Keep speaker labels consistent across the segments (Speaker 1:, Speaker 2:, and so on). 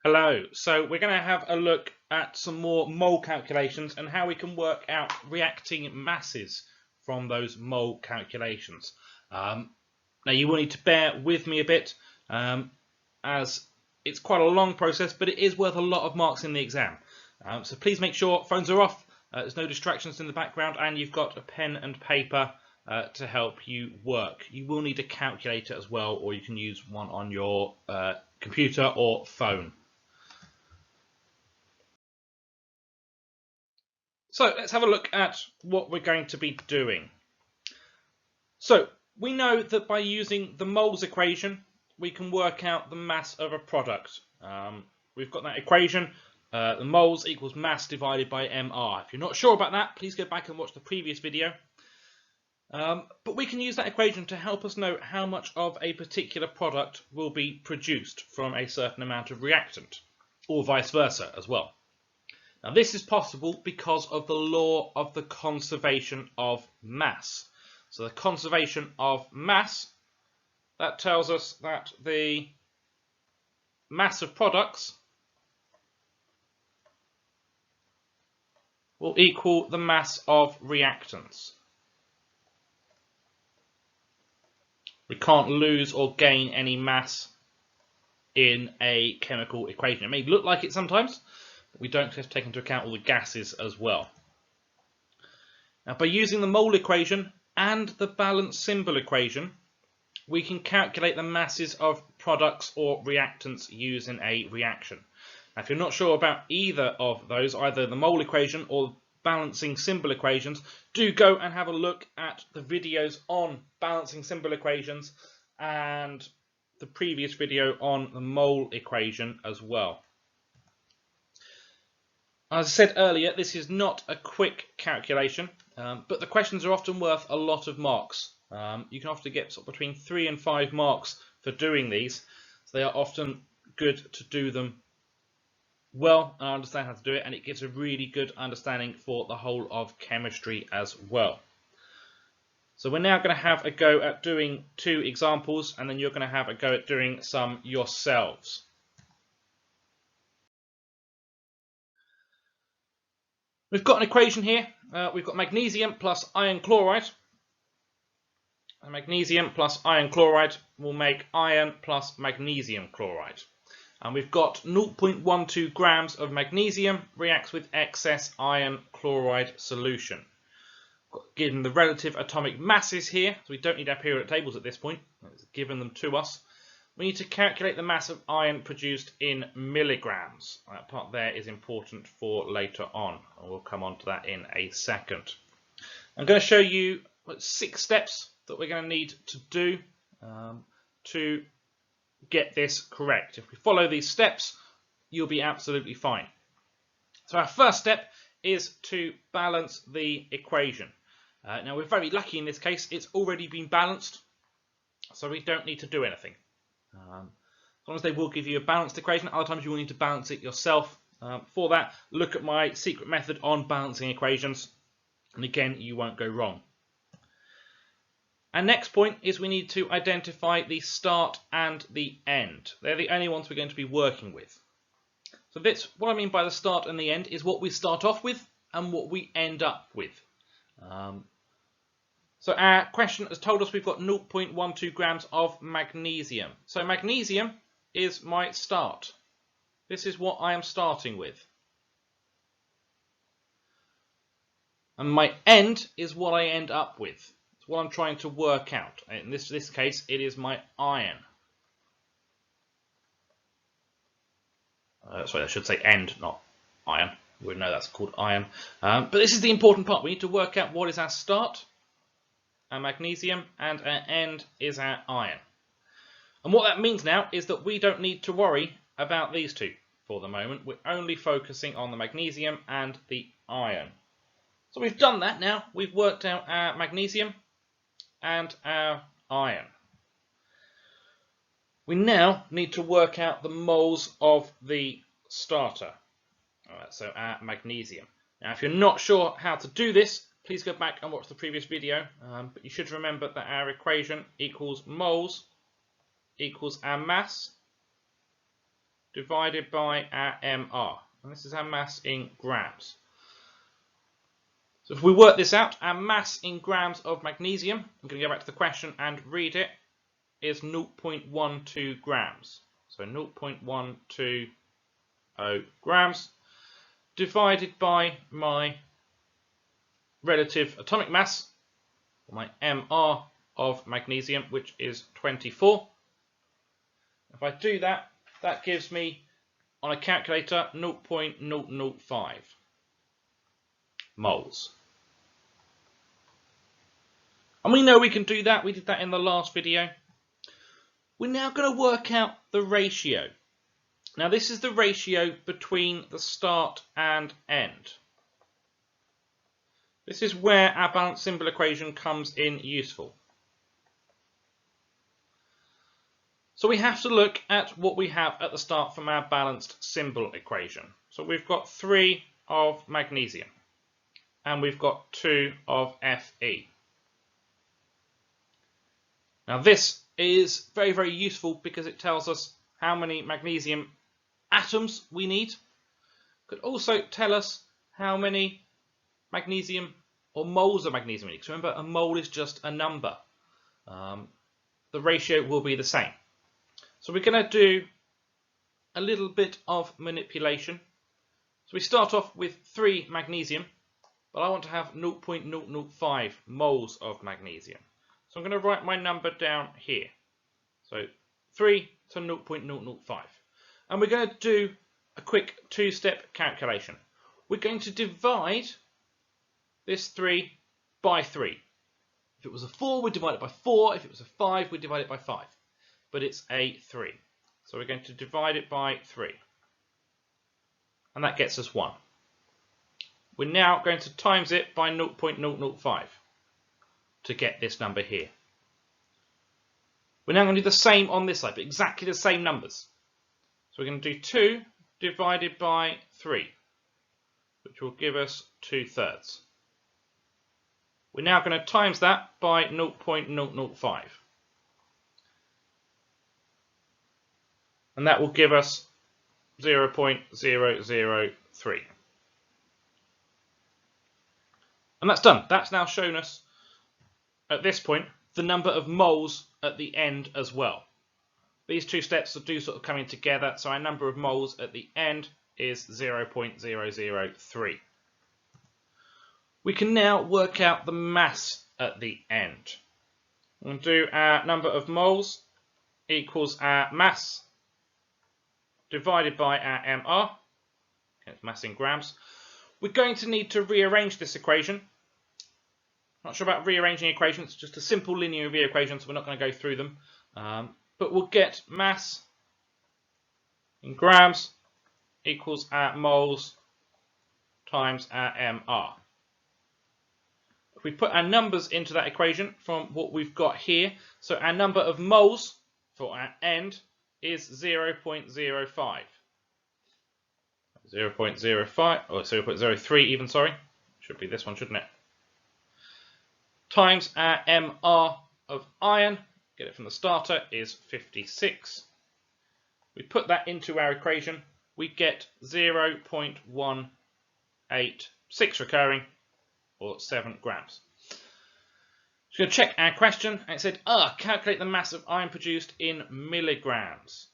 Speaker 1: Hello, so we're going to have a look at some more mole calculations and how we can work out reacting masses from those mole calculations. Now you will need to bear with me a bit as it's quite a long process, but it is worth a lot of marks in the exam. So please make sure phones are off, there's no distractions in the background, and you've got a pen and paper to help you work. You will need a calculator as well, or you can use one on your computer or phone. So let's have a look at what we're going to be doing. So we know that by using the moles equation, we can work out the mass of a product. We've got that equation, the moles equals mass divided by mR. If you're not sure about that, please go back and watch the previous video. But we can use that equation to help us know how much of a particular product will be produced from a certain amount of reactant, or vice versa as well. Now this is possible because of the law of the conservation of mass. So the conservation of mass, that tells us that the mass of products will equal the mass of reactants. We can't lose or gain any mass in a chemical equation. It may look like it sometimes, but we don't have to take into account all the gases as well. Now, by using the mole equation and the balance symbol equation, we can calculate the masses of products or reactants used in a reaction. Now, if you're not sure about either of those, either the mole equation or balancing symbol equations, do go and have a look at the videos on balancing symbol equations and the previous video on the mole equation as well. As I said earlier, this is not a quick calculation, but the questions are often worth a lot of marks. You can often get sort of between 3 and 5 marks for doing these, so they are often good to do them well and understand how to do it, and it gives a really good understanding for the whole of chemistry as well. So we're now going to have a go at doing 2 examples, and then you're going to have a go at doing some yourselves. We've got an equation here. We've got magnesium plus iron chloride. And magnesium plus iron chloride will make iron plus magnesium chloride. And we've got 0.12 grams of magnesium reacts with excess iron chloride solution. Given the relative atomic masses here, so we don't need our periodic tables at this point, it's given them to us. We need to calculate the mass of iron produced in milligrams. That part there is important for later on, and we'll come on to that in a second. I'm going to show you 6 steps that we're going to need to do to get this correct. If we follow these steps, you'll be absolutely fine. So our first step is to balance the equation. Now we're very lucky in this case, it's already been balanced, so we don't need to do anything. Sometimes they will give you a balanced equation, other times you will need to balance it yourself. For that, look at my secret method on balancing equations, and again, you won't go wrong. Our next point is we need to identify the start and the end. They're the only ones we're going to be working with. So what I mean by the start and the end is what we start off with and what we end up with. So our question has told us we've got 0.12 grams of magnesium. So magnesium is my start. This is what I am starting with. And my end is what I end up with. It's what I'm trying to work out. In this case, it is my iron. Sorry, I should say end, not iron. We would know that's called iron. But this is the important part. We need to work out what is our start, our magnesium, and our end is our iron. And what that means now is that we don't need to worry about these two for the moment. We're only focusing on the magnesium and the iron. So we've done that now. We've worked out our magnesium and our iron. We now need to work out the moles of the starter. Alright, so our magnesium. Now if you're not sure how to do this, please go back and watch the previous video, but you should remember that our equation equals moles equals our mass divided by our MR. And this is our mass in grams. So if we work this out, our mass in grams of magnesium, I'm going to go back to the question and read it, is 0.12 grams. So 0.120 grams divided by my relative atomic mass, or my MR of magnesium, which is 24. If I do that, that gives me, on a calculator, 0.005 moles. And we know we can do that. We did that in the last video. We're now going to work out the ratio. Now this is the ratio between the start and end. This is where our balanced symbol equation comes in useful. So we have to look at what we have at the start from our balanced symbol equation. So we've got 3 of magnesium and we've got 2 of Fe. Now this is very, very useful because it tells us how many magnesium atoms we need. It could also tell us how many magnesium or moles of magnesium we need. So remember, a mole is just a number. The ratio will be the same. So we're going to do a little bit of manipulation. So we start off with 3 magnesium, but I want to have 0.005 moles of magnesium. So I'm going to write my number down here. So 3 to 0.005. And we're going to do a quick 2-step calculation. We're going to divide this 3 by 3. If it was a 4, we'd divide it by 4. If it was a 5, we'd divide it by 5. But it's a 3. So we're going to divide it by 3. And that gets us 1. We're now going to times it by 0.005 to get this number here. We're now going to do the same on this side, but exactly the same numbers. So we're going to do 2 divided by 3, which will give us 2/3. We're now going to times that by 0.005. And that will give us 0.003. And that's done. That's now shown us, at this point, the number of moles at the end as well. These 2 steps do sort of come in together, so our number of moles at the end is 0.003. We can now work out the mass at the end. We'll do our number of moles equals our mass divided by our MR, it's mass in grams. We're going to need to rearrange this equation. Not sure about rearranging equations, it's just a simple linear equation, so we're not going to go through them. But we'll get mass in grams equals our moles times our MR. If we put our numbers into that equation from what we've got here, so our number of moles for our end is 0.05. 0.05, or 0.03 even, sorry. Should be this one, shouldn't it? Times our MR of iron, get it from the starter, is 56. We put that into our equation, we get 0.186 recurring, or 7 grams. Just going to check our question, and it said, calculate the mass of iron produced in milligrams.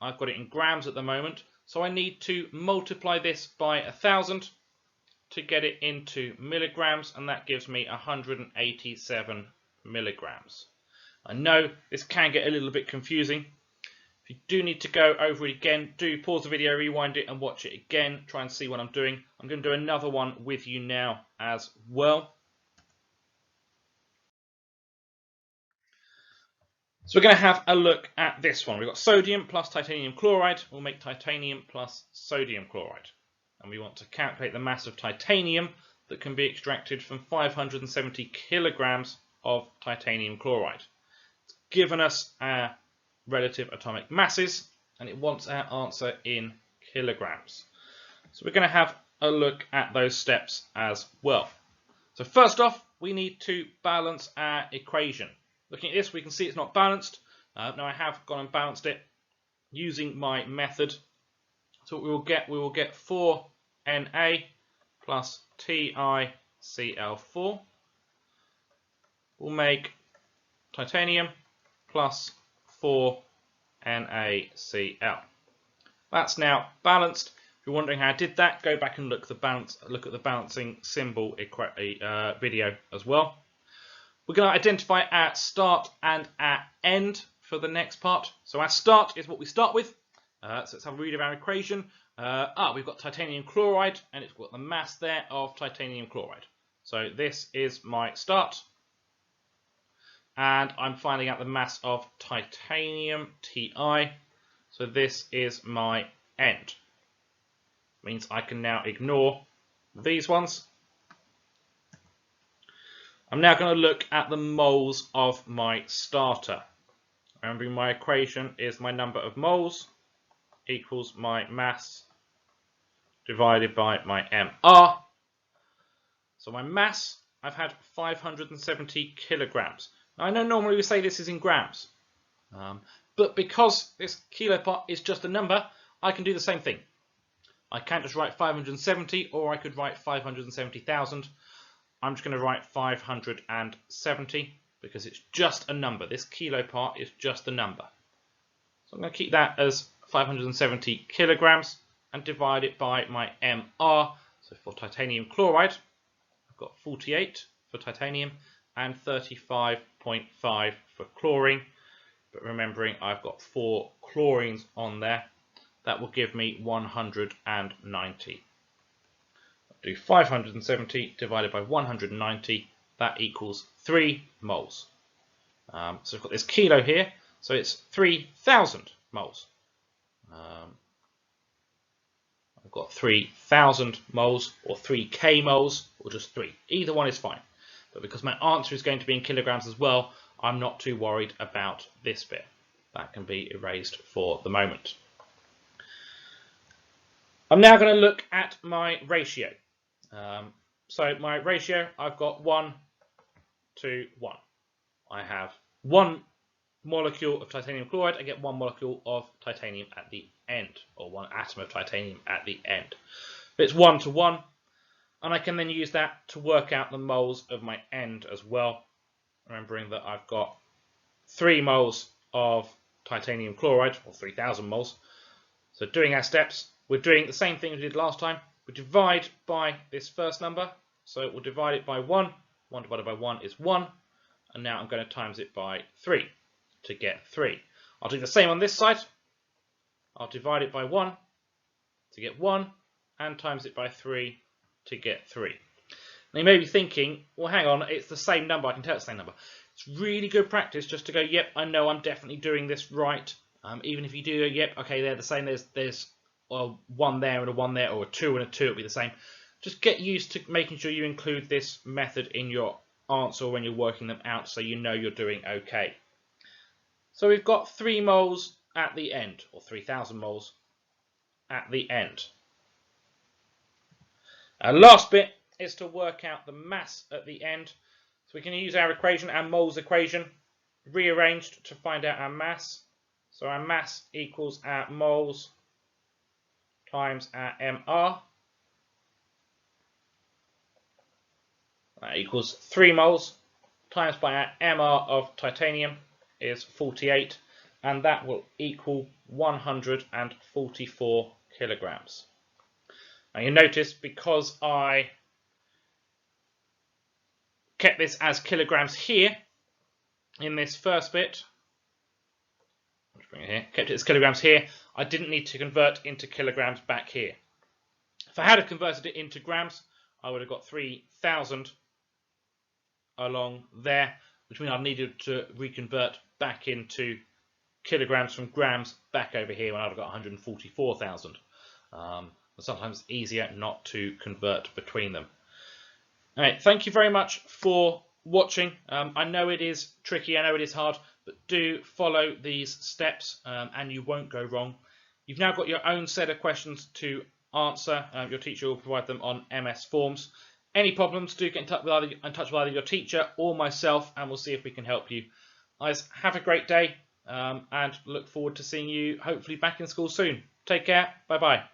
Speaker 1: I've got it in grams at the moment, so I need to multiply this by 1,000 to get it into milligrams, and that gives me 187 milligrams. I know this can get a little bit confusing. If you do need to go over it again, do pause the video, rewind it and watch it again. Try and see what I'm doing. I'm going to do another one with you now as well. So we're going to have a look at this one. We've got sodium plus titanium chloride. We'll make titanium plus sodium chloride. And we want to calculate the mass of titanium that can be extracted from 570 kilograms of titanium chloride. It's given us our relative atomic masses, and it wants our answer in kilograms. So we're going to have a look at those steps as well. So first off, we need to balance our equation. Looking at this, we can see it's not balanced. Now I have gone and balanced it using my method. So what we will get 4Na plus TiCl4 will make titanium plus 4NaCl. That's now balanced. If you're wondering how I did that, go back and look at the balancing symbol video as well. We're going to identify our start and our end for the next part. So our start is what we start with. So let's have a read of our equation. We've got titanium chloride, and it's got the mass there of titanium chloride. So this is my start. And I'm finding out the mass of titanium, Ti. So this is my end. Means I can now ignore these ones. I'm now going to look at the moles of my starter. Remembering my equation is my number of moles equals my mass divided by my MR. So my mass, I've had 570 kilograms. Now I know normally we say this is in grams, but because this kilo part is just a number, I can do the same thing. I can just write 570, or I could write 570,000. I'm just going to write 570 because it's just a number. This kilo part is just a number. So I'm going to keep that as 570 kilograms and divide it by my MR. So for titanium chloride, I've got 48 for titanium and 35.5 for chlorine. But remembering I've got 4 chlorines on there, that will give me 190. Do 570 divided by 190, that equals 3 moles. So I've got this kilo here, so it's 3,000 moles. I've got 3,000 moles, or 3k moles, or just 3. Either one is fine. But because my answer is going to be in kilograms as well, I'm not too worried about this bit. That can be erased for the moment. I'm now going to look at my ratio. So my ratio, I've got 1 to 1. I have 1 molecule of titanium chloride, I get 1 molecule of titanium at the end, or 1 atom of titanium at the end. It's 1 to 1, and I can then use that to work out the moles of my end as well, remembering that I've got 3 moles of titanium chloride, or 3,000 moles. So doing our steps, we're doing the same thing as we did last time. We divide by this first number, so we'll divide it by 1. 1 divided by 1 is 1, and now I'm going to times it by 3 to get 3. I'll do the same on this side. I'll divide it by 1 to get 1, and times it by 3 to get 3. Now you may be thinking, well hang on, it's the same number, I can tell it's the same number. It's really good practice just to go, yep, I know I'm definitely doing this right. Even if you do, yep, okay, they're the same, there's a 1 there and a 1 there, or a 2 and a 2, it'll be the same. Just get used to making sure you include this method in your answer when you're working them out, so you know you're doing okay. So we've got 3 moles at the end, or 3,000 moles at the end. Our last bit is to work out the mass at the end. So we can use our equation, our moles equation, rearranged to find out our mass. So our mass equals our moles times our MR. That equals 3 moles times by our MR of titanium is 48, and that will equal 144 kilograms. Now you notice, because I kept this as kilograms here in this first bit, let's bring it here, kept it as kilograms here, I didn't need to convert into kilograms back here. If I had converted it into grams, I would have got 3,000 along there, which means I needed to reconvert back into kilograms from grams back over here when I'd have got 144,000. Sometimes it's easier not to convert between them. All right, thank you very much for watching. I know it is tricky, I know it is hard, but do follow these steps and you won't go wrong. You've now got your own set of questions to answer. Your teacher will provide them on MS Forms. Any problems, do get in touch with either your teacher or myself, and we'll see if we can help you. Guys, have a great day, and look forward to seeing you hopefully back in school soon. Take care. Bye bye.